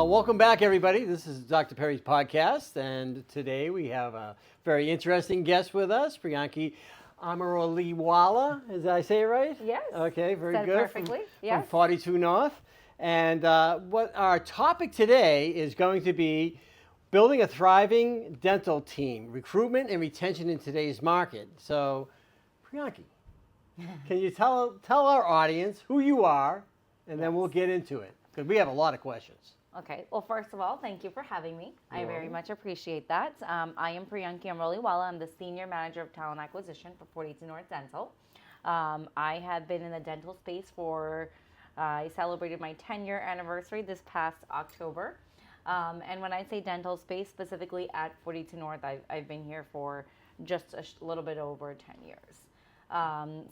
Welcome back, everybody. This is Dr. Perry's podcast, and today we have a very interesting guest with us, Priyanki Amroliwala. Did I say it right? Yes. Okay, very Said good. perfectly. Yes. From 42 North. And what our topic today is going to be building a thriving dental team, recruitment and retention in today's market. So, Priyanki, can you tell our audience who you are, and then we'll get into it, because we have a lot of questions. Okay. Well, first of all, thank you for having me. I You're very welcome. much appreciate that. I am Priyanki Amroliwala. I'm the Senior Manager of Talent Acquisition for 42 North Dental. I have been in the dental space I celebrated my 10-year anniversary this past October. And when I say dental space, specifically at 42 North, I've been here for just a little bit over 10 years.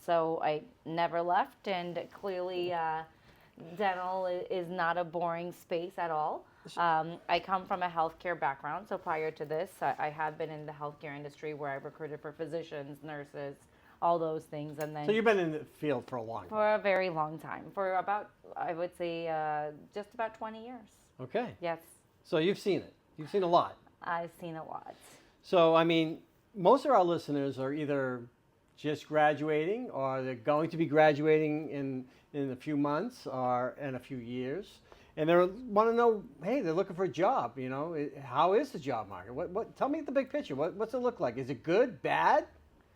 So I never left, and clearly dental is not a boring space at all. I come from a healthcare background, so prior to this, I have been in the healthcare industry where I recruited for physicians, nurses, all those things, and then So you've been in the field for a long time. for a very long time, for about, I would say, just about 20 years. Okay. Yes, So you've seen it. You've seen a lot. I've seen a lot. So, I mean, most of our listeners are either just graduating, or they're going to be graduating in a few months or in a few years. And they want to know, hey, they're looking for a job, how is the job market? Tell me the big picture. What's it look like? Is it good, bad?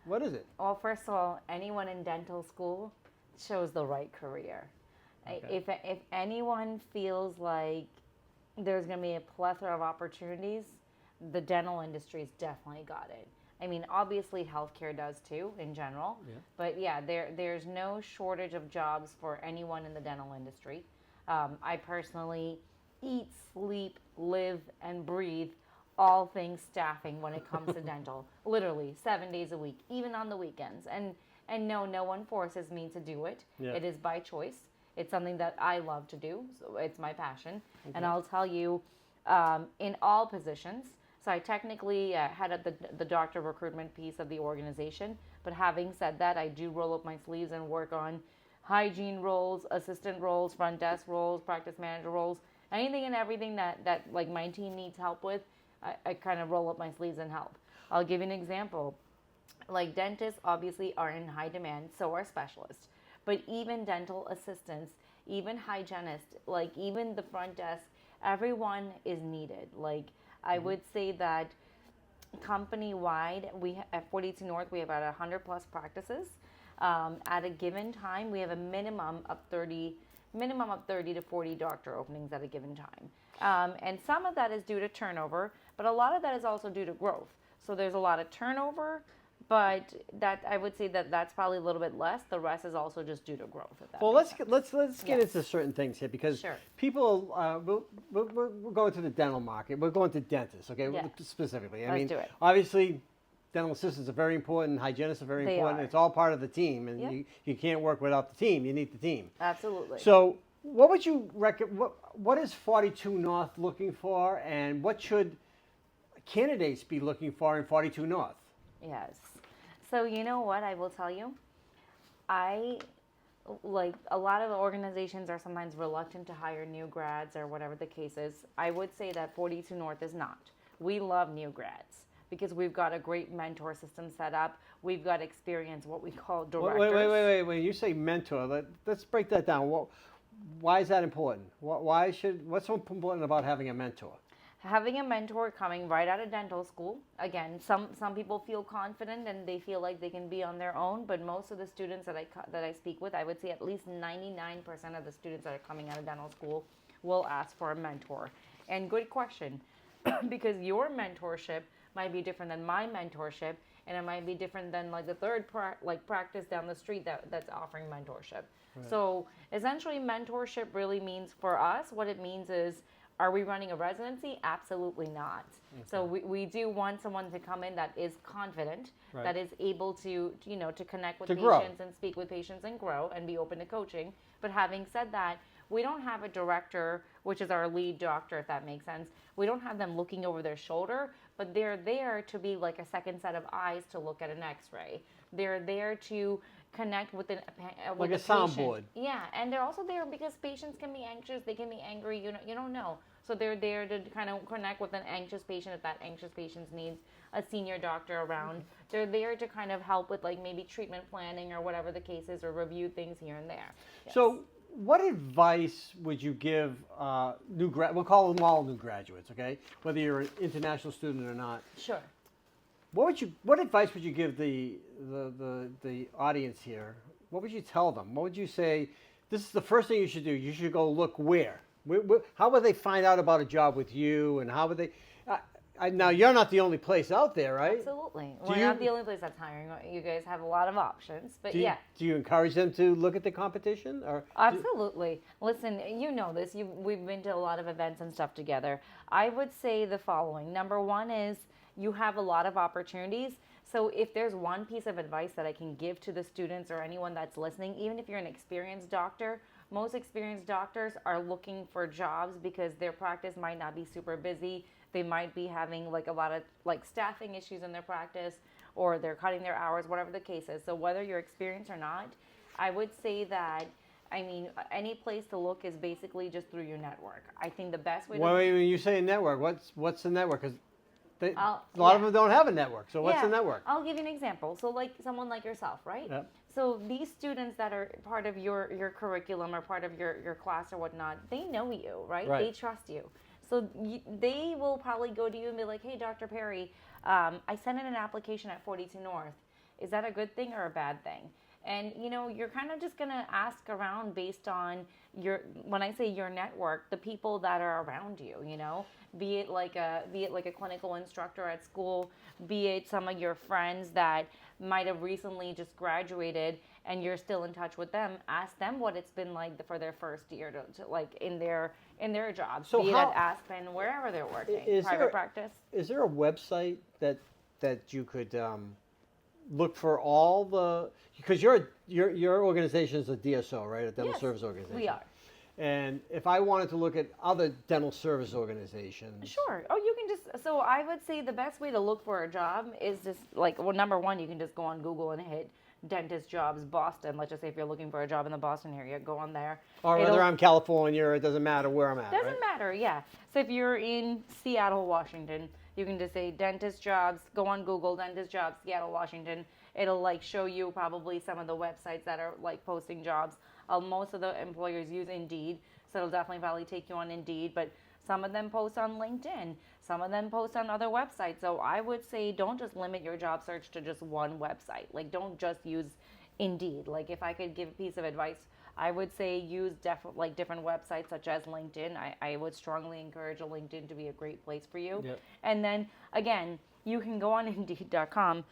What is it? Well, first of all, anyone in dental school chose the right career. Okay. If anyone feels like there's going to be a plethora of opportunities, the dental industry's definitely got it. I mean, obviously healthcare does too in general, but yeah, there's no shortage of jobs for anyone in the dental industry. I personally eat, sleep, live, and breathe all things staffing when it comes to dental. Literally 7 days a week, even on the weekends. And no one forces me to do it. Yeah. It is by choice. It's something that I love to do, so it's my passion. Okay. And I'll tell you, in all positions. So I technically head up the doctor recruitment piece of the organization. But having said that, I do roll up my sleeves and work on hygiene roles, assistant roles, front desk roles, practice manager roles, anything and everything that like my team needs help with. I kind of roll up my sleeves and help. I'll give you an example. Like dentists obviously are in high demand, so are specialists. But even dental assistants, even hygienists, like even the front desk, everyone is needed. Like I would say that company-wide, at 42 North, we have about 100 plus practices. At a given time, we have a minimum of 30 to 40 doctor openings at a given time. And some of that is due to turnover, but a lot of that is also due to growth. So there's a lot of turnover, but that I would say that's probably a little bit less. The rest is also just due to growth. Well, let's get into certain things here, because Sure. people, we're going to the dental market. We're going to dentists, okay, Yeah. specifically. Let's do it. Obviously, dental assistants are very important. Hygienists are very They important. are. It's all part of the team, and Yeah. you can't work without the team. You need the team. Absolutely. So, what would you what is 42 North looking for, and what should candidates be looking for in 42 North? Yes. So you know what I will tell you? Like a lot of the organizations are sometimes reluctant to hire new grads or whatever the case is. I would say that 42 North is not. We love new grads because we've got a great mentor system set up. We've got experience, what we call directors. Wait. When you say mentor, let's break that down. Why is that important? What's so important about having a mentor? Having a mentor coming right out of dental school. Again, some people feel confident and they feel like they can be on their own, but most of the students that I speak with, I would say at least 99% of the students that are coming out of dental school will ask for a mentor. And good question, because your mentorship might be different than my mentorship, and it might be different than like the third practice down the street that's offering mentorship. Right. So essentially mentorship really means, for us, what it means is, are we running a residency? Absolutely not. Okay. So we do want someone to come in that is confident, right, that is able to connect with patients and speak with patients and grow and be open to coaching. But having said that, we don't have a director, which is our lead doctor, if that makes sense. We don't have them looking over their shoulder, but they're there to be like a second set of eyes to look at an x-ray. They're there to, connect with Like the a patient. soundboard. Yeah, and they're also there because patients can be anxious, they can be angry. You don't know, so they're there to kind of connect with an anxious patient if that anxious patient needs a senior doctor around. They're there to kind of help with like maybe treatment planning or whatever the case is, or review things here and there. Yes. So, what advice would you give we'll call them all new graduates, okay? Whether you're an international student or not. Sure. What advice would you give the audience here? What would you tell them? What would you say? This is the first thing you should do. You should go look where. How would they find out about a job with you, and how would they? Now you're not the only place out there, right? Absolutely. We're not the only place that's hiring. You guys have a lot of options, but yeah. Do you encourage them to look at the competition, or? Absolutely. Listen, you know this. We've been to a lot of events and stuff together. I would say the following. Number one is you have a lot of opportunities. So if there's one piece of advice that I can give to the students or anyone that's listening, even if you're an experienced doctor, most experienced doctors are looking for jobs because their practice might not be super busy. They might be having like a lot of like staffing issues in their practice, or they're cutting their hours, whatever the case is. So whether you're experienced or not, I would say that, I mean, any place to look is basically just through your network. I think the best way to... Well, when you say network, what's the network? Because a lot yeah. of them don't have a network. So what's Yeah. the network? I'll give you an example. So like someone like yourself, right? Yep. So these students that are part of your curriculum or part of your class or whatnot, they know you, right? Right. They trust you. So they will probably go to you and be like, hey, Dr. Perry, I sent in an application at 42 North. Is that a good thing or a bad thing? And, you know, you're kind of just going to ask around based on when I say your network, the people that are around you, you know, be it like a clinical instructor at school, be it some of your friends that might have recently just graduated and you're still in touch with them. Ask them what it's been like for their first year to like in their jobs, So be it at Aspen, wherever they're working, private practice. Is there a website that you could look for all the, because your organization is a DSO, right? A dental service organization. We are. And if I wanted to look at other dental service organizations. Sure. Oh, you can just, so I would say the best way to look for a job is just like, well, number one, you can just go on Google and hit dentist jobs Boston. Let's just say if you're looking for a job in the Boston area, go on there. Or whether I'm California, or it doesn't matter where I'm at. Doesn't matter, yeah. So if you're in Seattle, Washington, you can just say dentist jobs, go on Google, dentist jobs, Seattle, Washington. It'll like show you probably some of the websites that are like posting jobs. Most of the employers use Indeed, so it'll definitely probably take you on Indeed, but some of them post on LinkedIn, some of them post on other websites. So I would say don't just limit your job search to just one website. Like don't just use Indeed. Like if I could give a piece of advice, I would say use different websites such as LinkedIn. I would strongly encourage a LinkedIn to be a great place for you. Yep. And then again, you can go on Indeed.com.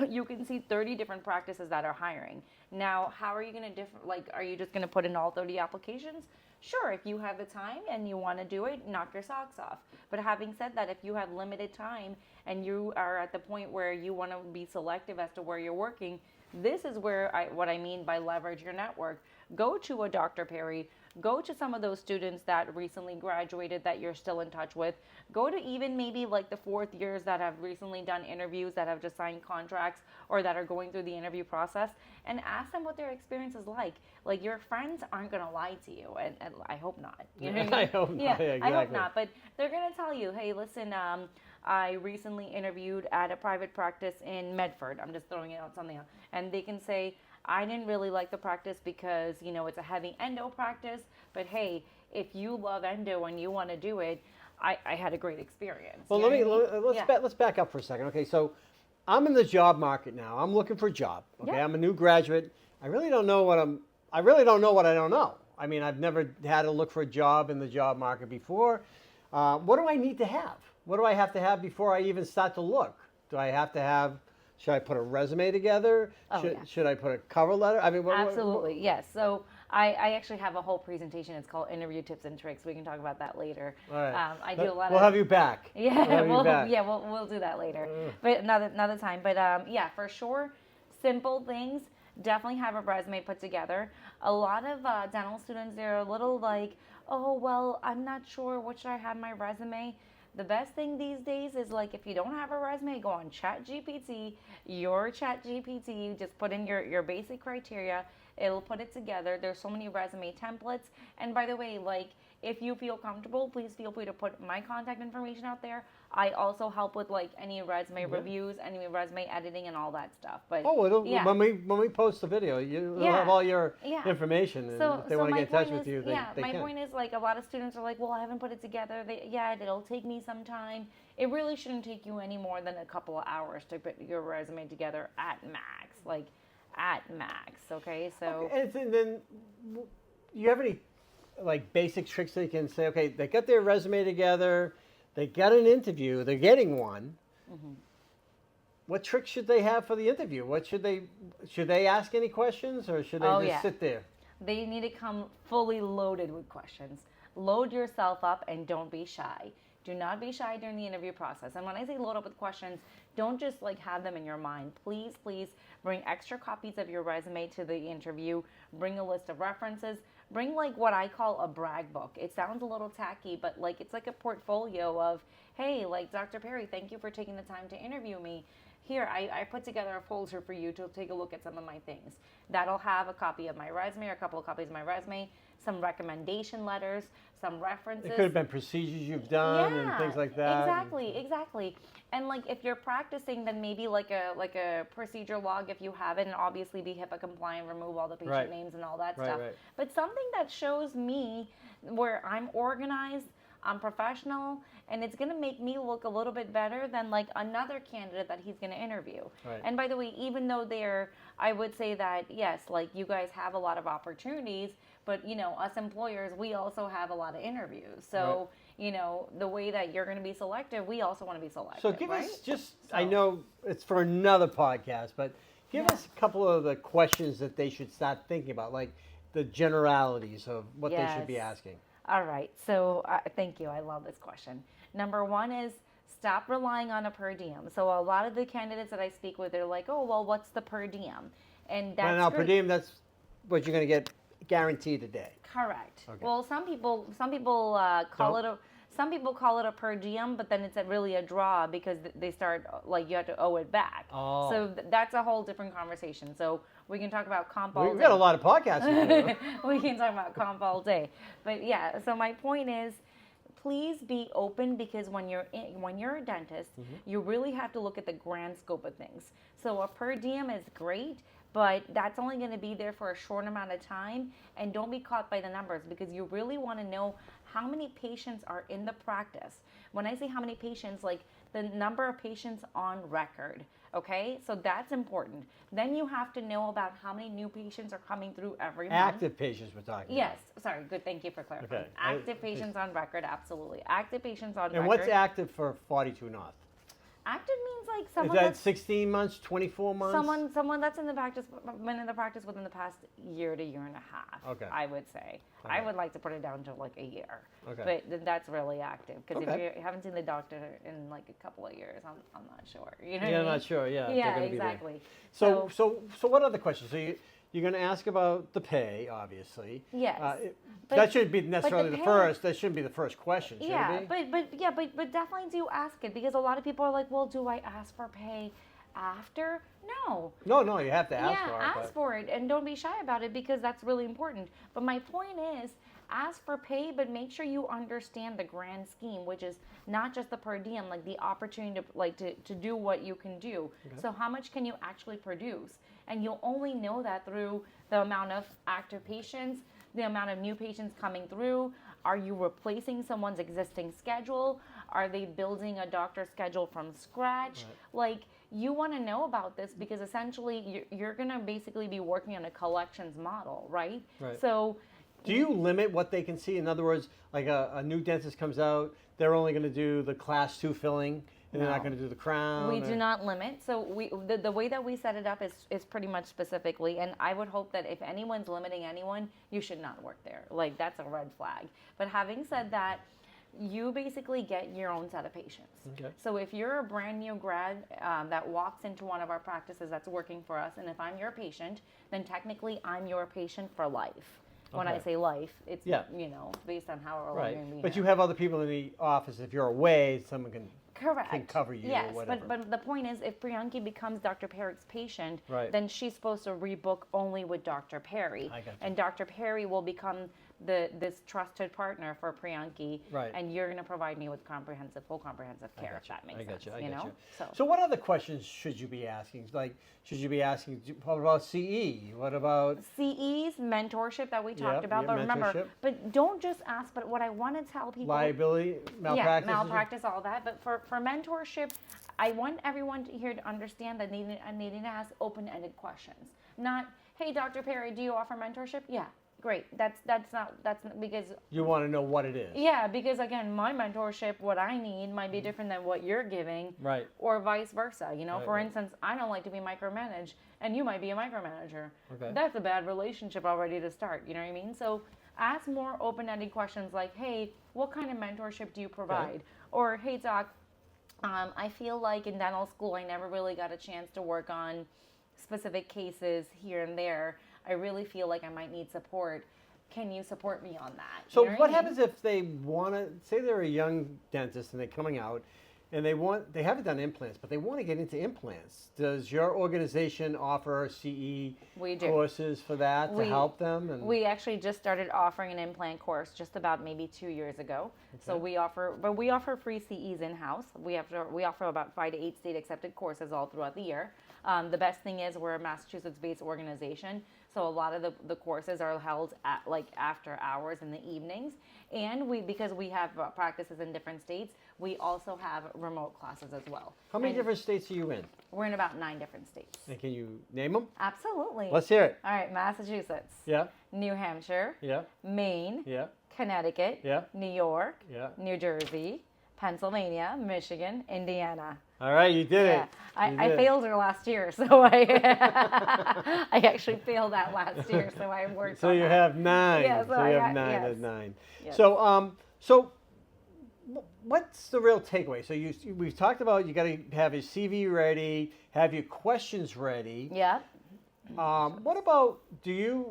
You can see 30 different practices that are hiring. Now, how are you going to are you just going to put in all 30 applications? Sure, if you have the time and you want to do it, knock your socks off. But having said that, if you have limited time and you are at the point where you want to be selective as to where you're working, this is where what I mean by leverage your network. Go to a Dr. Perry. Go to some of those students that recently graduated that you're still in touch with. Go to even maybe like the fourth years that have recently done interviews, that have just signed contracts, or that are going through the interview process, and ask them what their experience is like. Like your friends aren't going to lie to you, and I hope not. You know what I mean? I hope not. Yeah, Exactly. I hope not. But they're going to tell you, hey, listen, I recently interviewed at a private practice in Medford. I'm just throwing it out something else. And they can say, I didn't really like the practice because, you know, it's a heavy endo practice. But hey, if you love endo and you want to do it, I had a great experience. Well, let's back up for a second. Okay, so I'm in the job market now. I'm looking for a job. Okay, Yeah. I'm a new graduate. I really don't know what I don't know. I mean, I've never had to look for a job in the job market before. What do I need to have? What do I have to have before I even start to look? Do I have to have? Should I put a resume together? Should I put a cover letter? I mean, Absolutely, yes. So I actually have a whole presentation. It's called Interview Tips and Tricks. We can talk about that later. All right. I do a lot. We'll have you back. Yeah, we'll do that later, but another time. But yeah, for sure, simple things. Definitely have a resume put together. A lot of dental students, they're a little like, oh well, I'm not sure what should I have my resume. The best thing these days is like if you don't have a resume, go on ChatGPT, your ChatGPT, you just put in your basic criteria, it'll put it together. There's so many resume templates. And by the way, like if you feel comfortable, please feel free to put my contact information out there. I also help with like any resume reviews, any resume editing, and all that stuff. But when we post the video, you'll have all your information, and if they want to get in touch with you, they my can. point is like a lot of students are like, well, I haven't put it together yet. It'll take me some time. It really shouldn't take you any more than a couple of hours to put your resume together at max, Okay, so And then, you have any like basic tricks they can say? Okay, they got their resume together. They got an interview. They're getting one. Mm-hmm. What tricks should they have for the interview? Should they ask any questions, or should they just sit there? They need to come fully loaded with questions. Load yourself up and don't be shy. Do not be shy during the interview process. And when I say load up with questions, don't just like have them in your mind. Please bring extra copies of your resume to the interview. Bring a list of references. Bring like what I call a brag book. It sounds a little tacky, but like it's like a portfolio of, hey, like Dr. Perry, thank you for taking the time to interview me. Here, I put together a folder for you to take a look at some of my things. That'll have a copy of my resume or a couple of copies of my resume, some recommendation letters, some references. It could have been procedures you've done and things like that. Exactly. And like if you're practicing, then maybe like a procedure log if you have it, and obviously be HIPAA compliant, remove all the patient names and all that stuff. Right. But something that shows me where I'm organized, I'm professional, and it's going to make me look a little bit better than like another candidate that he's going to interview. Right. And by the way, even though I would say that, yes, like you guys have a lot of opportunities, but us employers, we also have a lot of interviews. So, the way that you're going to be selective, we also want to be selective. So give us I know it's for another podcast, but give us a couple of the questions that they should start thinking about, like the generalities of what they should be asking. All right. So thank you. I love this question. Number one is stop relying on a per diem. So a lot of the candidates that I speak with, they're like, oh, well, what's the per diem? And that's per diem, that's what you're going to get guaranteed a day. Correct. Okay. Well, some people call it a per diem, but then it's really a draw because they start like you have to owe it back. Oh. So that's a whole different conversation. So we can talk about comp all day. We've got a lot of podcasts to do. We can talk about comp all day. But yeah, so my point is, please be open, because when you're a dentist, you really have to look at the grand scope of things. So a per diem is great, but that's only going to be there for a short amount of time, and don't be caught by the numbers, because you really want to know how many patients are in the practice. When I say how many patients, like the number of patients on record, okay? So that's important. Then you have to know about how many new patients are coming through every month. Active patients we're talking about. Yes, sorry, good, thank you for clarifying. Okay. Active patients on record, absolutely. Active patients on record. And what's active for 42 North? Active means like someone Is that that's 16 months, 24 months? Someone that's been in the practice within the past year to year and a half. Okay. I would say. Okay. I would like to put it down to like a year. Okay. But then that's really active, because Okay. if you haven't seen the doctor in like a couple of years, I'm not sure. You know Yeah, what I I'm mean? not sure. Yeah. if they're Yeah, gonna be there. exactly. So what other questions? So you're going to ask about the pay, obviously. Yes. That shouldn't be necessarily the the pay- first. That shouldn't be the first question, should Yeah, it be? but definitely do ask it, because a lot of people are like, well, do I ask for pay after? No. No, you have to ask for it. Ask for it, and don't be shy about it, because that's really important. But my point is, ask for pay, but make sure you understand the grand scheme, which is not just the per diem, like the opportunity to do what you can do. Okay. So how much can you actually produce? And you'll only know that through the amount of active patients, the amount of new patients coming through. Are you replacing someone's existing schedule? Are they building a doctor schedule from scratch? Right. Like, you want to know about this, because essentially you're going to basically be working on a collections model, right? So do you limit what they can see? In other words, like a new dentist comes out, they're only going to do the class 2 filling, and they're not going to do the crown? We do not limit. So the way that we set it up is pretty much specifically, and I would hope that if anyone's limiting anyone, you should not work there. Like, that's a red flag. But having said that, you basically get your own set of patients. Okay. So if you're a brand new grad that walks into one of our practices that's working for us, and if I'm your patient, then technically I'm your patient for life. When I Okay. say life, it's, Yeah. based on how long Right. you're going to be But here. you have other people in the office. If you're away, someone can Correct. cover you Yes, or whatever. but the point is, if Priyanki becomes Dr. Perry's patient, Right. then she's supposed to rebook only with Dr. Perry. I gotcha. And Dr. Perry will become this trusted partner for Priyanki. Right. And you're going to provide me with full comprehensive care, if that makes I sense. got you. I you got know? you. So what other questions should you be asking? Like, should you be asking, what about CE? What about CE's mentorship that we talked Yep, about, yeah, but remember, mentorship. but don't just ask. But what I want to tell people, liability, malpractice? yeah, malpractice, all that. But for mentorship, I want everyone here to understand that needing to ask open-ended questions. Not, hey, Dr. Perry, do you offer mentorship? Yeah, great. That's not because You want to know what it is. yeah, because again, my mentorship, what I need might be different than what you're giving, Right. or vice versa. Right, For right. instance, I don't like to be micromanaged, and you might be a micromanager. Okay. That's a bad relationship already to start. You know what I mean? So ask more open-ended questions like, hey, what kind of mentorship do you provide? Or, hey, doc, I feel like in dental school I never really got a chance to work on specific cases here and there. I really feel like I might need support. Can you support me on that? So You know what I mean? happens if they want to, say they're a young dentist and they're coming out and they haven't done implants, but they want to get into implants. Does your organization offer CE We do. courses for that to help them? And We actually just started offering an implant course just about maybe 2 years ago. So Okay. we offer free CEs in-house. We offer about 5 to 8 state accepted courses all throughout the year. The best thing is we're a Massachusetts-based organization, so a lot of the courses are held at like after hours in the evenings. And because we have practices in different states, we also have remote classes as well. how many And different states are you in? We're in about 9 different states. And can you name them? Absolutely. Let's hear it. All right, Massachusetts, Yeah, New Hampshire, yeah, Maine, yeah, Connecticut, yeah, New York, yeah. New Jersey, Pennsylvania, Michigan, Indiana. All right, you did Yeah, it. I did. failed her last year, so I actually failed that last year, so I worked. So on you that. have 9. Yeah, so so I you got- have 9 yes. at 9. Yes. So what's the real takeaway? So we've talked about you got to have your CV ready, have your questions ready. Yeah. What about, do you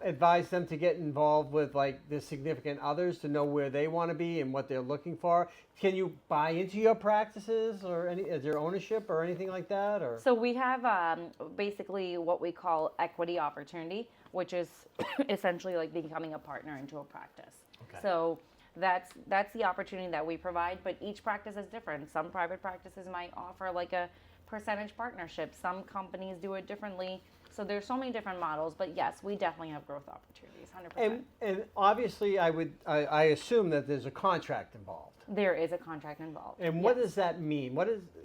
advise them to get involved with like the significant others to know where they want to be and what they're looking for? Can you buy into your practices or is there ownership or anything like that? Or So we have basically what we call equity opportunity, which is essentially like becoming a partner into a practice. Okay. So that's the opportunity that we provide, but each practice is different. Some private practices might offer like a percentage partnership. Some companies do it differently. So there's so many different models, but yes, we definitely have growth opportunities, 100%. and obviously I assume that there's a contract involved. There is a contract involved. And what yes. does that mean?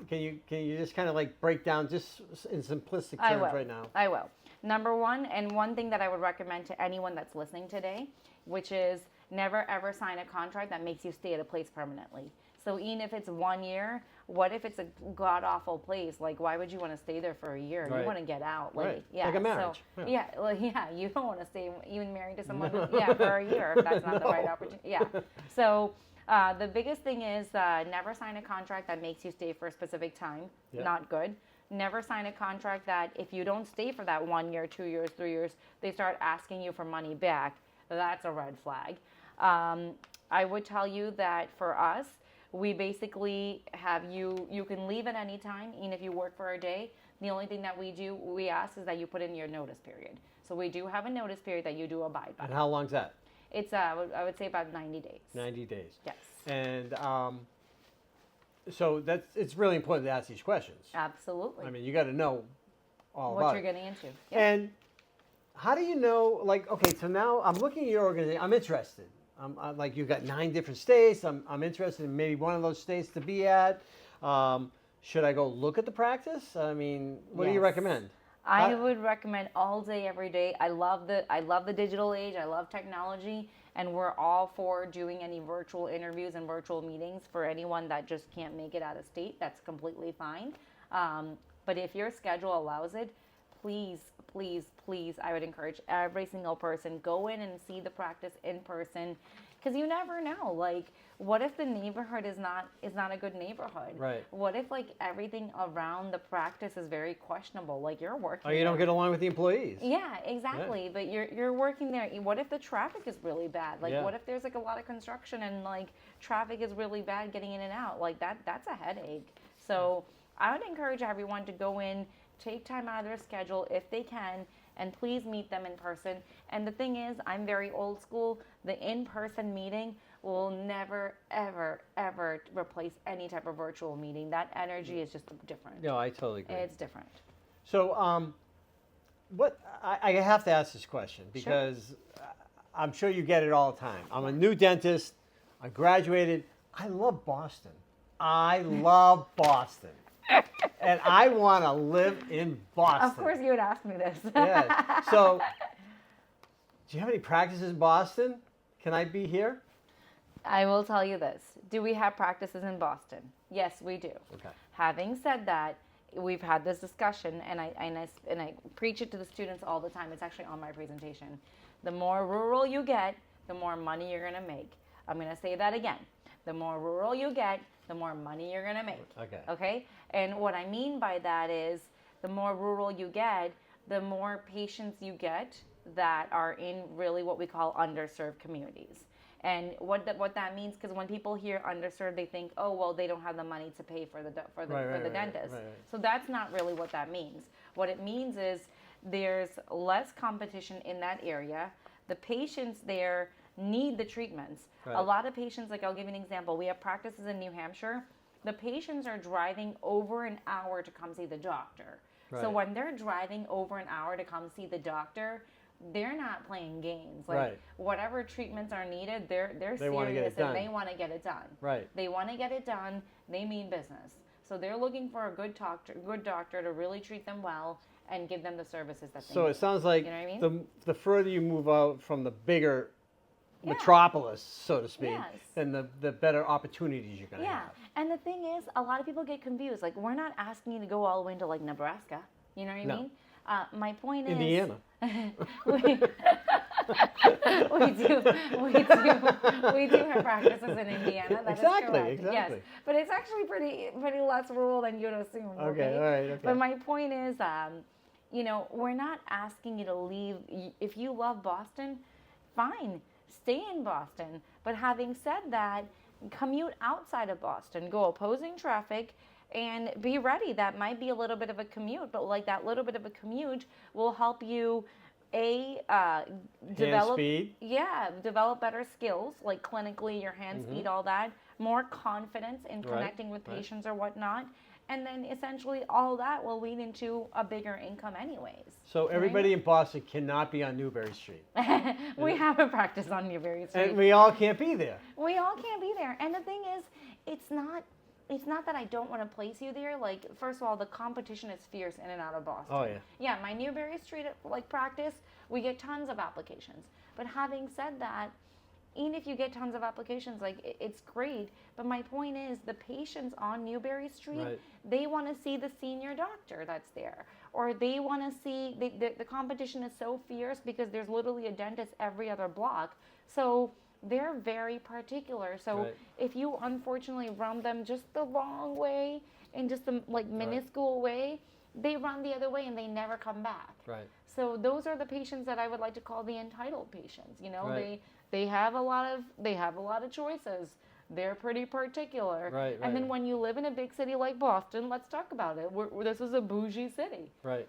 Can you just kind of like break down just in simplistic I terms will. right now? I will. Number one, and one thing that I would recommend to anyone that's listening today, which is never ever sign a contract that makes you stay at a place permanently. So even if it's 1 year, what if it's a god awful place? Like, why would you want to stay there for a year? Right. You want to get out. Like, Right. yeah, Like a marriage. So, Yeah. you don't want to stay even married to someone. Yeah, for a year if that's not the right opportunity. Yeah. So the biggest thing is never sign a contract that makes you stay for a specific time. Yeah. Not good. Never sign a contract that if you don't stay for that 1 year, 2 years, 3 years, they start asking you for money back. That's a red flag. I would tell you that for us, we basically have you can leave at any time, even if you work for a day. The only thing that we ask is that you put in your notice period. So we do have a notice period that you do abide by. And how long's that? It's I would say about 90 days. 90 days. Yes. And so it's really important to ask these questions. Absolutely. I mean, you got to know all what about you're it. getting into. Yep. And how do you know, like, okay, so now I'm looking at your organization, I'm interested. Like, you've got 9 different states. I'm interested in maybe one of those states to be at. Should I go look at the practice? I mean, what do you Yes. recommend? I would recommend all day, every day. I love the digital age. I love technology, and we're all for doing any virtual interviews and virtual meetings for anyone that just can't make it out of state. That's completely fine. But if your schedule allows it, please please, please, I would encourage every single person, go in and see the practice in person, because you never know. Like, what if the neighborhood is not a good neighborhood? Right. What if like everything around the practice is very questionable? Like, you're working. Or you don't get along with the employees. Yeah, exactly. But you're working there. What if the traffic is really bad? Like, what if there's like a lot of construction and like traffic is really bad getting in and out? Like that's a headache. So I would encourage everyone to go in, take time out of their schedule if they can, and please meet them in person. And the thing is, I'm very old school. The in-person meeting will never, ever, ever replace any type of virtual meeting. That energy is just different. No, I totally agree. It's different. So, what I have to ask this question because I'm sure you get it all the time. I'm a new dentist. I graduated. I love Boston. I love Boston. And I want to live in Boston. Of course you would ask me this. Yeah. So, do you have any practices in Boston? Can I be here? I will tell you this. Do we have practices in Boston? Yes, we do. Okay. Having said that, we've had this discussion, and I preach it to the students all the time. It's actually on my presentation. The more rural you get, the more money you're going to make. I'm going to say that again. The more rural you get, the more money you're going to make. Okay. Okay? And what I mean by that is the more rural you get, the more patients you get that are in really what we call underserved communities. And what that means, because when people hear underserved, they think, oh, well, they don't have the money to pay for the dentist. Right. So that's not really what that means. What it means is there's less competition in that area. The patients there need the treatments. Right. A lot of patients, like I'll give you an example. We have practices in New Hampshire. The patients are driving over an hour to come see the doctor. Right. So when they're driving over an hour to come see the doctor, they're not playing games. Like whatever treatments are needed, they're serious and they want to get it done. Right. They want to get it done. They mean business. So they're looking for a good doctor to really treat them well and give them the services that they need. So it sounds like You know what I mean? the further you move out from the bigger metropolis, so to speak, then the better opportunities you're going to have. And the thing is, a lot of people get confused. Like, we're not asking you to go all the way into like Nebraska. You know what I mean? My point is Indiana. we do have practices in Indiana. That is correct. Exactly. Yes, but it's actually pretty less rural than you'd assume. Okay, all right. Okay. But my point is, we're not asking you to leave. If you love Boston, fine, stay in Boston. But having said that, commute outside of Boston, go opposing traffic. And be ready. That might be a little bit of a commute, but like that little bit of a commute will help you, develop speed. Yeah, develop better skills, like clinically, your hand speed, all that. More confidence in connecting with patients or whatnot, and then essentially all that will lead into a bigger income, anyways. So everybody in Boston cannot be on Newbury Street. We have a practice on Newbury Street, and we all can't be there. We all can't be there, and the thing is, it's not that I don't want to place you there. Like, first of all, the competition is fierce in and out of Boston. Oh, yeah. Yeah, my Newbury Street, like, practice, we get tons of applications. But having said that, even if you get tons of applications, like, it's great. But my point is, the patients on Newbury Street, they want to see the senior doctor that's there. Or they want to see, the competition is so fierce because there's literally a dentist every other block. So they're very particular. So if you unfortunately run them just the wrong way, in just the minuscule way, they run the other way and they never come back. Right. So those are the patients that I would like to call the entitled patients. You know, they have a lot of choices. They're pretty particular. Right. And then when you live in a big city like Boston, let's talk about it. This is a bougie city. Right.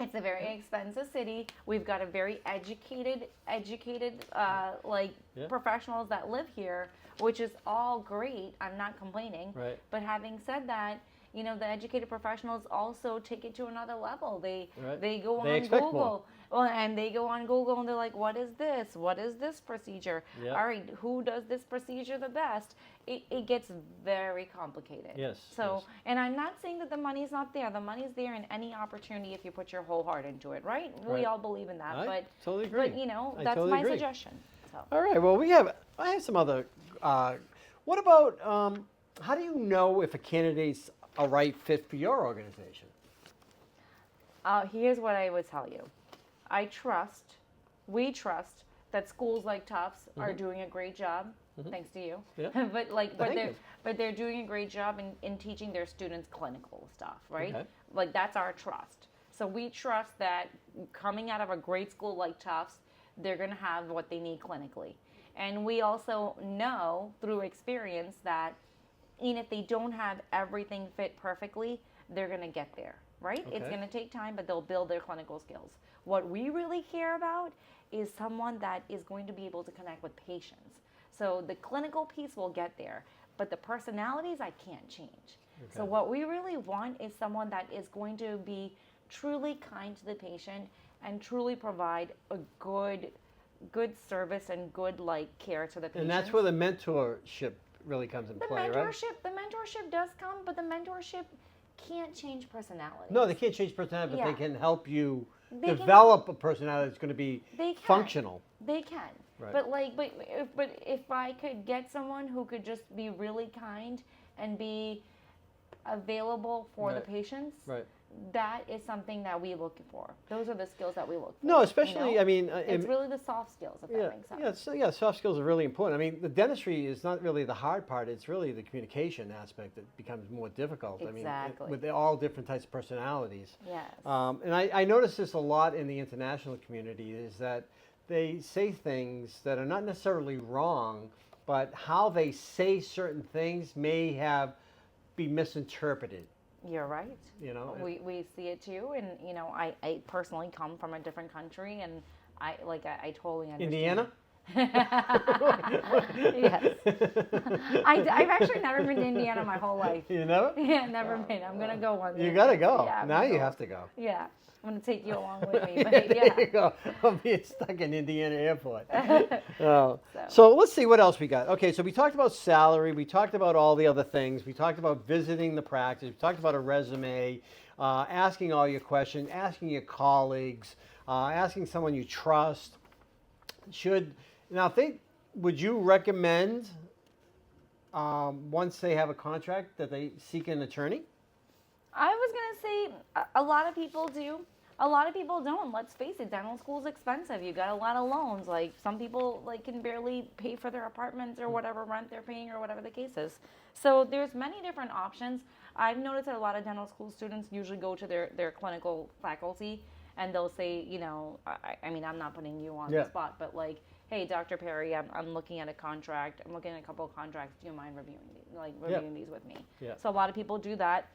It's a very expensive city. We've got a very educated professionals that live here, which is all great. I'm not complaining. Right. But having said that, the educated professionals also take it to another level. They go on Google. More. Well, and they go on Google and they're like, what is this? What is this procedure? Yep. All right, who does this procedure the best? It gets very complicated. Yes. So, and I'm not saying that the money's not there. The money's there in any opportunity if you put your whole heart into it, right? We all believe in that. I totally agree. But that's my suggestion. So. All right. Well, I have some other. What about how do you know if a candidate's a right fit for your organization? Here's what I would tell you. We trust that schools like Tufts are doing a great job, thanks to you. Yeah. but they're doing a great job in teaching their students clinical stuff, right? Okay. Like that's our trust. So we trust that coming out of a great school like Tufts, they're going to have what they need clinically. And we also know through experience that even if they don't have everything fit perfectly, they're going to get there, right? It's Okay. going to take time, but they'll build their clinical skills. What we really care about is someone that is going to be able to connect with patients. So the clinical piece will get there, but the personalities I can't change. So what we really want is someone that is going to be truly kind to the patient and truly provide a good service and good care to the patient. And that's where the mentorship really comes in play, right? The mentorship does come, but the mentorship can't change personality. No, they can't change personality, but Yeah. they can help you They can develop a personality that's going to be They can. functional. They can. Right. But if I could get someone who could just be really kind and be available for the Right. patients, Right. that is something that we look for. Those are the skills that we look for. No, especially, you know? I mean, It's really the soft skills, if that makes sense. soft skills are really important. I mean, the dentistry is not really the hard part. It's really the communication aspect that becomes more difficult. Exactly. I mean, with all different types of personalities. Yes. And I notice this a lot in the international community is that they say things that are not necessarily wrong, but how they say certain things may be misinterpreted. You're right. You know, We see it too, and I personally come from a different country, and I totally understand. Indiana? Yes. I've actually never been to Indiana my whole life. You never? Yeah, never been. I'm gonna go one day. You gotta go. Yeah, I'm Now gonna you go. have to go. Yeah, I'm gonna take you along with me. But There you yeah. go. I'm being stuck in Indiana Airport. So let's see what else we got. Okay, so we talked about salary. We talked about all the other things. We talked about visiting the practice. We talked about a resume, asking all your questions, asking your colleagues, asking someone you trust. Would you recommend once they have a contract that they seek an attorney? I was gonna say a lot of people do. A lot of people don't. Let's face it, dental school's expensive. You got a lot of loans. Like some people can barely pay for their apartments or whatever rent they're paying or whatever the case is. So there's many different options. I've noticed that a lot of dental school students usually go to their clinical faculty and they'll say, I mean, I'm not putting you on the spot, but hey, Dr. Perry, I'm looking at a contract. I'm looking at a couple of contracts. Do you mind reviewing these with me? Yeah. So a lot of people do that.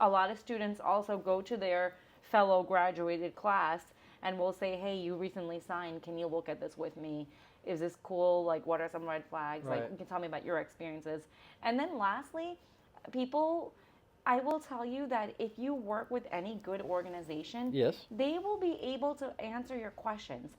A lot of students also go to their fellow graduated class and will say, hey, you recently signed. Can you look at this with me? Is this cool? What are some red flags? Right. You can tell me about your experiences. And then lastly, I will tell you that if you work with any good organization, Yes. they will be able to answer your questions.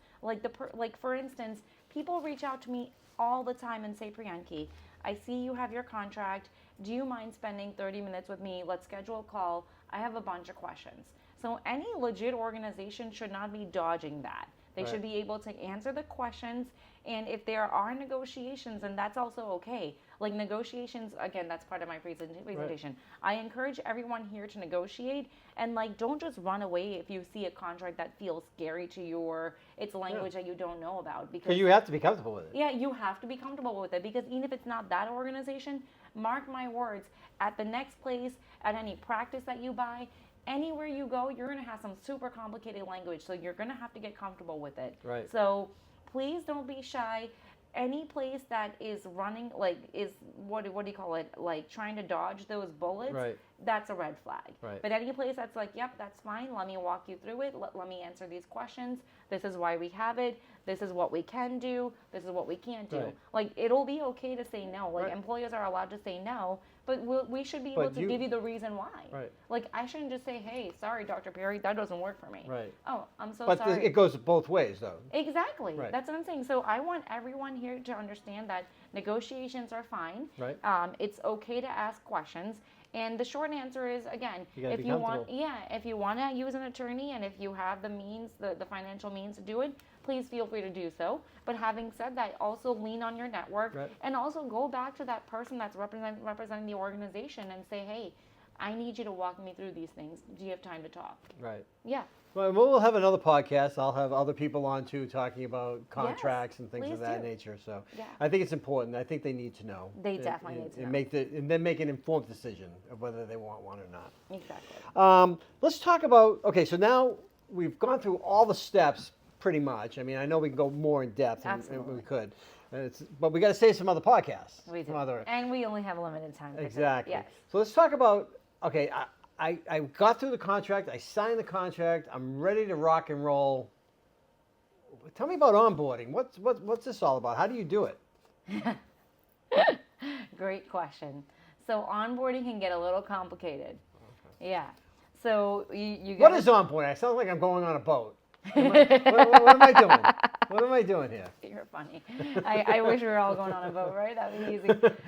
For instance, people reach out to me all the time and say, Priyanki, I see you have your contract. Do you mind spending 30 minutes with me? Let's schedule a call. I have a bunch of questions. So any legit organization should not be dodging that. They should be able to answer the questions, and if there are negotiations, then that's also okay. Negotiations, again, that's part of my presentation. I encourage everyone here to negotiate, and don't just run away if you see a contract that feels scary to you or it's language that you don't know about. Because you have to be comfortable with it. Yeah, you have to be comfortable with it, because even if it's not that organization, mark my words, at the next place, at any practice that you buy, anywhere you go, you're going to have some super complicated language, so you're going to have to get comfortable with it. Right. So please don't be shy. Any place that is running, what do you call it, trying to dodge those bullets, Right. that's a red flag. Right. But any place that's yep, that's fine, let me walk you through it, let me answer these questions, this is why we have it, this is what we can do, this is what we can't do. Right. It'll be okay to say no. Right. Employers are allowed to say no, but we should be able to give you the reason why. Right. I shouldn't just say, hey, sorry, Dr. Perry, that doesn't work for me. Right. Oh, I'm so But sorry. it goes both ways, though. Exactly. Right. That's what I'm saying. So I want everyone here to understand that negotiations are fine. Right. It's okay to ask questions. And the short answer is, again, You gotta if be you want, comfortable. if you want to use an attorney and if you have the means, the financial means to do it, please feel free to do so. But having said that, also lean on your network, Right. and also go back to that person that's representing the organization and say, hey, I need you to walk me through these things. Do you have time to talk? Right. Yeah. Well, we'll have another podcast. I'll have other people on too, talking about contracts and things please of that do. nature. So Yeah. I think it's important. I think they need to know. They definitely need to know. And then make an informed decision of whether they want one or not. Exactly. Let's talk about, okay, so now we've gone through all the steps pretty much. I mean, I know we can go more in depth, and Absolutely. we could. But we got to save some other podcasts. We do. Some other, And we only have a limited time. For exactly. Yes. So let's talk about, okay, I got through the contract. I signed the contract. I'm ready to rock and roll. Tell me about onboarding. What's this all about? How do you do it? Great question. So onboarding can get a little complicated. Okay. Yeah. So you What is onboarding? It sounds like I'm going on a boat. What am I doing? What am I doing here? You're funny. I wish we were all going on a boat, right? That'd be easy.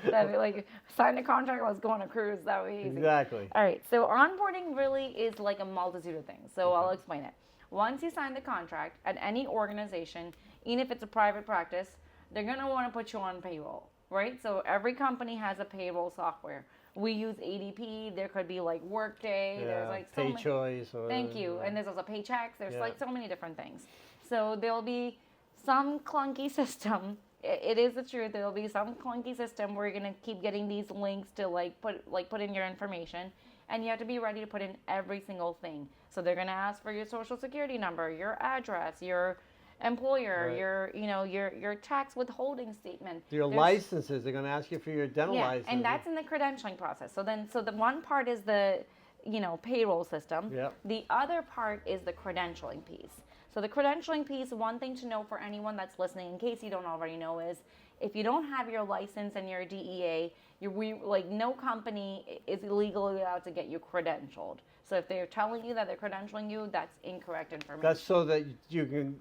That'd be like, sign the contract, let's go on a cruise. That would be easy. Exactly. All right. So onboarding really is like a multitude of things. So I'll explain it. Once you sign the contract at any organization, even if it's a private practice, they're going to want to put you on payroll, right? So every company has a payroll software. We use ADP. There could be like Workday. Yeah, There's like so many. Choice. Thank you. And there's also Paychecks. There's Yeah. like so many different things. So there'll be some clunky system. It is the truth. There'll be some clunky system where you're gonna keep getting these links to put in your information, and you have to be ready to put in every single thing. So they're gonna ask for your social security number, your address, your employer, Right. your tax withholding statement. Your There's- licenses. They're going to ask you for your dental yeah, license. and that's in the credentialing process. So the one part is the payroll system. Yep. The other part is the credentialing piece. So the credentialing piece, one thing to know for anyone that's listening, in case you don't already know, is if you don't have your license and your DEA, no company is legally allowed to get you credentialed. So if they're telling you that they're credentialing you, that's incorrect information. That's so that you can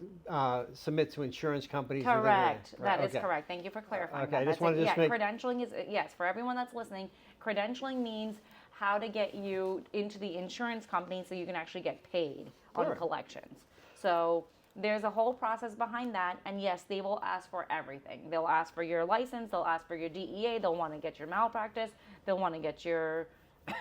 submit to insurance companies. Correct. Right, That is okay. correct. Thank you for clarifying. Okay, that. I just That's wanted it. to just Yeah, make- credentialing is yes for everyone that's listening. Credentialing means how to get you into the insurance company so you can actually get paid on Sure. collections. So there's a whole process behind that, and yes, they will ask for everything. They'll ask for your license. They'll ask for your DEA. They'll want to get your malpractice. They'll want to get your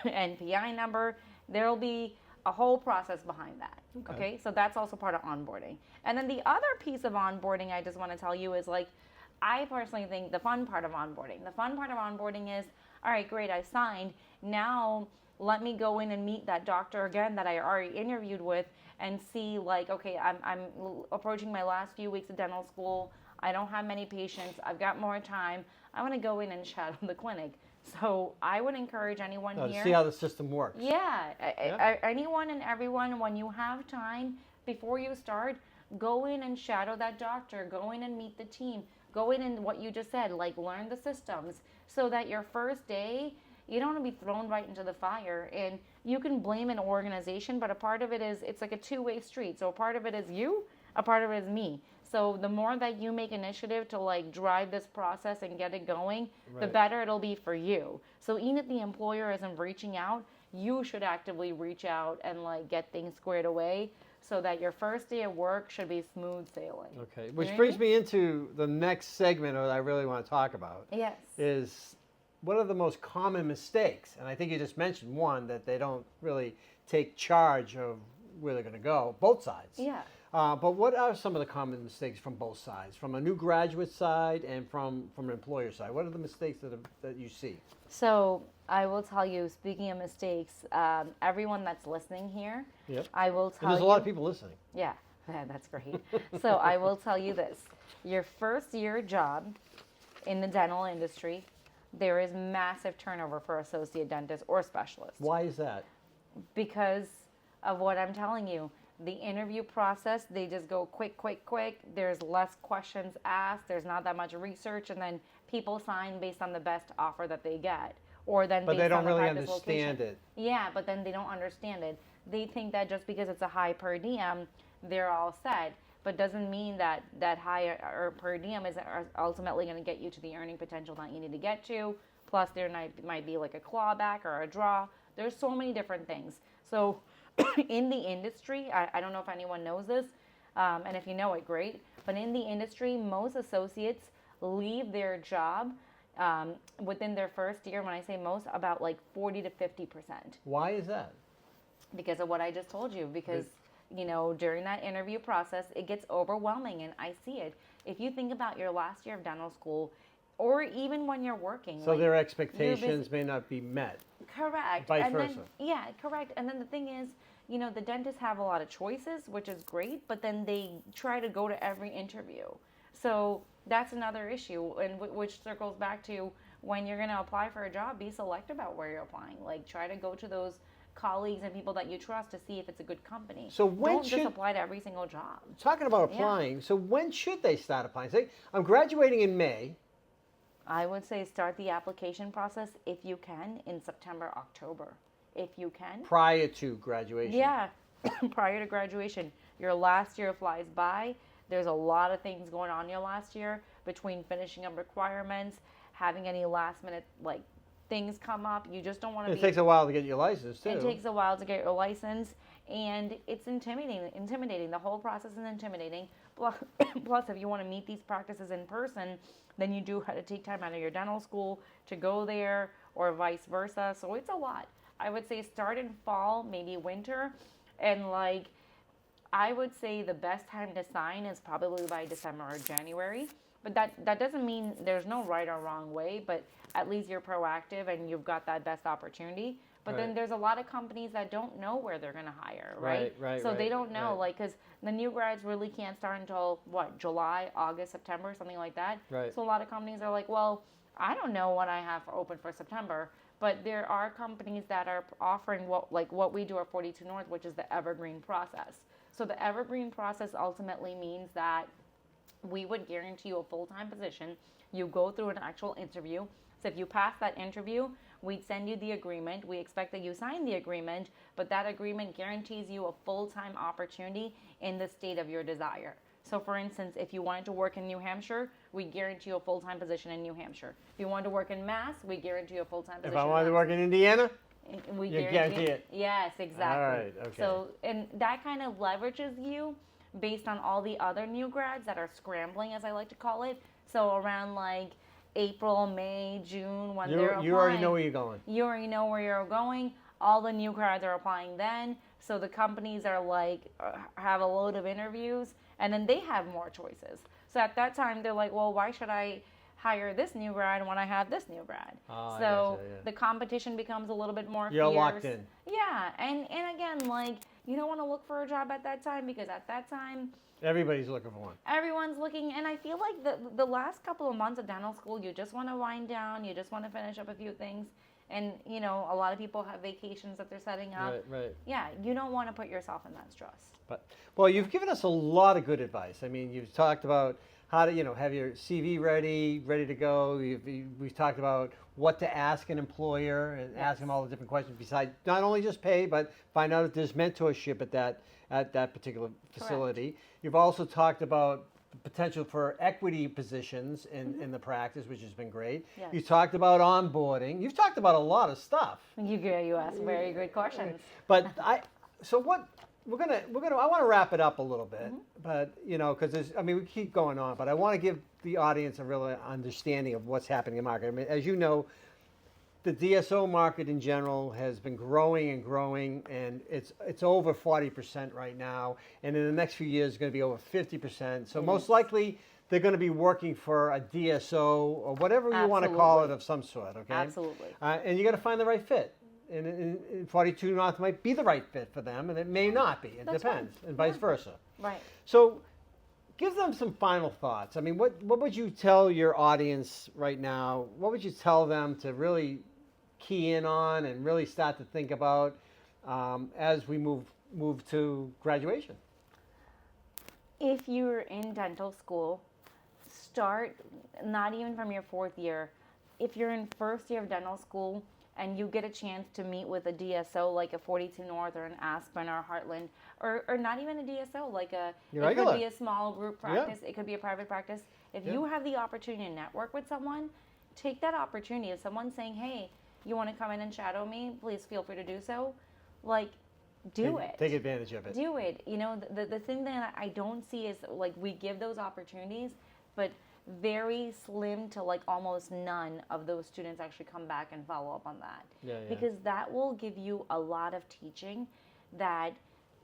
NPI number. There'll be a whole process behind that. Okay. So that's also part of onboarding. And then the other piece of onboarding I just want to tell you is I personally think the fun part of onboarding. The fun part of onboarding is, all right, great, I signed. Now let me go in and meet that doctor again that I already interviewed with and see okay, I'm approaching my last few weeks of dental school. I don't have many patients. I've got more time. I want to go in and shadow the clinic. So I would encourage anyone To here. see how the system works. Yeah, anyone and everyone, when you have time before you start, go in and shadow that doctor. Go in and meet the team. Go in and what you just said, learn the systems, so that your first day, you don't want to be thrown right into the fire. And you can blame an organization, but a part of it is, it's like a two-way street. So a part of it is you, a part of it is me. So the more that you make initiative to drive this process and get it going, the Right. better it'll be for you. So even if the employer isn't reaching out, you should actively reach out and get things squared away so that your first day of work should be smooth sailing. Okay, which Mhm. brings me into the next segment that I really want to talk about. Yes. Is what are the most common mistakes? And I think you just mentioned one, that they don't really take charge of where they're going to go, both sides. Yeah. But what are some of the common mistakes from both sides, from a new graduate side and from an employer side? What are the mistakes that you see? So I will tell you, speaking of mistakes, everyone that's listening here, Yep. I will tell And there's you. a lot of people listening. Yeah, that's great. So I will tell you this. Your first year job in the dental industry, there is massive turnover for associate dentists or specialists. Why is that? Because of what I'm telling you. The interview process, they just go quick. There's less questions asked. There's not that much research. And then people sign based on the best offer that they get. Or then But based they on don't the really practice understand location. it. Yeah, but then they don't understand it. They think that just because it's a high per diem, they're all set. But doesn't mean that high or per diem is ultimately going to get you to the earning potential that you need to get to. Plus, there might be a clawback or a draw. There's so many different things. So in the industry, I don't know if anyone knows this, and if you know it, great. But in the industry, most associates leave their job within their first year. When I say most, about like 40 to 50%. Why is that? Because of what I just told you. Because, during that interview process, it gets overwhelming, and I see it. If you think about your last year of dental school, or even when you're working. So their expectations may not be met. Correct. Vice and versa. Then, yeah, correct. And then the thing is, the dentists have a lot of choices, which is great, but then they try to go to every interview. So that's another issue, and which circles back to when you're going to apply for a job, be selective about where you're applying. Like, try to go to those colleagues and people that you trust to see if it's a good company. So when Don't just apply to every single job. Talking about applying, so when should they start applying? Say, I'm graduating in May. I would say start the application process if you can in September, October. If you can. Prior to graduation. Yeah, prior to graduation. Your last year flies by. There's a lot of things going on your last year between finishing up requirements, having any last minute things come up. You just don't want to be. It takes a while to get your license too. It takes a while to get your license, and it's intimidating. The whole process is intimidating. Plus, if you want to meet these practices in person, then you do have to take time out of your dental school to go there, or vice versa. So it's a lot. I would say start in fall, maybe winter, and I would say the best time to sign is probably by December or January. But that doesn't mean there's no right or wrong way, but at least you're proactive and you've got that best opportunity. But then there's a lot of companies that don't know where they're going to hire, right? So they don't know, because the new grads really can't start until, July, August, September, something like that. Right. So a lot of companies are like, well, I don't know what I have open for September. But there are companies that are offering what we do at 42 North, which is the evergreen process. So the evergreen process ultimately means that we would guarantee you a full-time position. You go through an actual interview. So if you pass that interview, we'd send you the agreement. We expect that you sign the agreement, but that agreement guarantees you a full-time opportunity in the state of your desire. So for instance, if you wanted to work in New Hampshire, we guarantee you a full-time position in New Hampshire. If you wanted to work in Mass, we guarantee you a full-time position. If I wanted to work in Indiana, we you guarantee it. Yes, exactly. All right, okay. So, and that kind of leverages you based on all the other new grads that are scrambling, as I like to call it. So around April, May, June, when they're applying. You already know where you're going. You already know where you're going. All the new grads are applying then. So the companies are have a load of interviews, and then they have more choices. So at that time, they're like, well, why should I hire this new grad when I have this new grad? Oh, so the competition becomes a little bit more You're fierce. locked in. Yeah, and again, you don't want to look for a job at that time, because at that time, everybody's looking for one. everyone's looking. And I feel like the last couple of months of dental school, you just want to wind down. You just want to finish up a few things. And, a lot of people have vacations that they're setting up. Right. Yeah, you don't want to put yourself in that stress. Well, you've given us a lot of good advice. I mean, you've talked about how to, have your CV ready to go. We've talked about what to ask an employer and ask them all the different questions besides not only just pay, but find out if there's mentorship at that particular facility. Correct. You've also talked about the potential for equity positions in the practice, which has been great. Yes. You talked about onboarding. You've talked about a lot of stuff. You ask very good questions. But I want to wrap it up a little bit, but because we keep going on, but I want to give the audience a real understanding of what's happening in the market. I mean, as you know, the DSO market in general has been growing and growing, and it's over 40% right now, and in the next few years it's going to be over 50%. So most likely they're going to be working for a DSO or whatever you want to call it of some sort. Okay. Absolutely. And you got to find the right fit. And 42 North might be the right fit for them, and it may not be. It depends, and vice versa. Right. So give them some final thoughts. I mean, what would you tell your audience right now? What would you tell them to really key in on and really start to think about as we move to graduation? If you're in dental school, start not even from your fourth year. If you're in first year of dental school, and you get a chance to meet with a DSO like a 42 North or an Aspen or a Heartland, or not even a DSO, it could be a small group practice, it could be a private practice. If you have the opportunity to network with someone, take that opportunity. If someone's saying, hey, you want to come in and shadow me, please feel free to do so. Do it. Take advantage of it. Do it. The thing that I don't see is we give those opportunities, but very slim to like almost none of those students actually come back and follow up on that. Because that will give you a lot of teaching that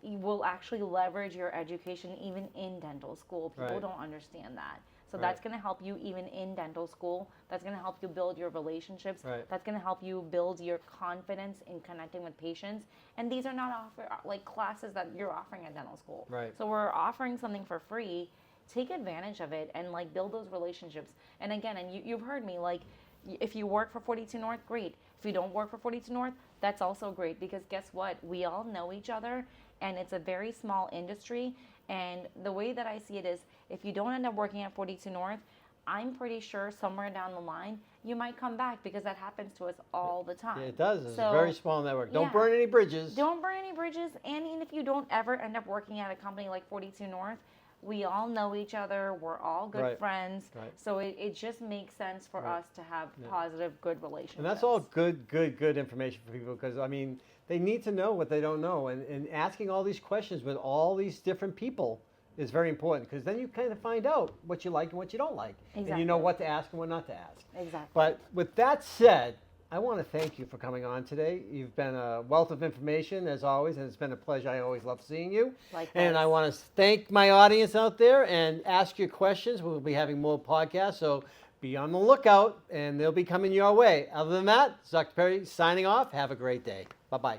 you will actually leverage your education even in dental school. People don't understand that. So that's going to help you even in dental school. That's going to help you build your relationships. That's going to help you build your confidence in connecting with patients. And these are not like classes that you're offering at dental school. So we're offering something for free. Take advantage of it and like build those relationships. And again, and you've heard me, like if you work for 42 North, great. If you don't work for 42 North, that's also great, because guess what? We all know each other, and it's a very small industry. And the way that I see it is, if you don't end up working at 42 North, I'm pretty sure somewhere down the line you might come back, because that happens to us all the time. Yeah, it does. It's a very small network. Don't burn any bridges. Don't burn any bridges. And even if you don't ever end up working at a company like 42 North, we all know each other. We're all good friends. So it just makes sense for us to have positive, good relationships. And that's all good information for people, because, I mean, they need to know what they don't know. And asking all these questions with all these different people is very important, because then you kind of find out what you like and what you don't like. And you know what to ask and what not to ask. But with that said, I want to thank you for coming on today. You've been a wealth of information, as always, and it's been a pleasure. I always love seeing you. Likewise. And I want to thank my audience out there and ask your questions. We'll be having more podcasts, so be on the lookout, and they'll be coming your way. Other than that, Dr. Perry signing off. Have a great day. Bye-bye.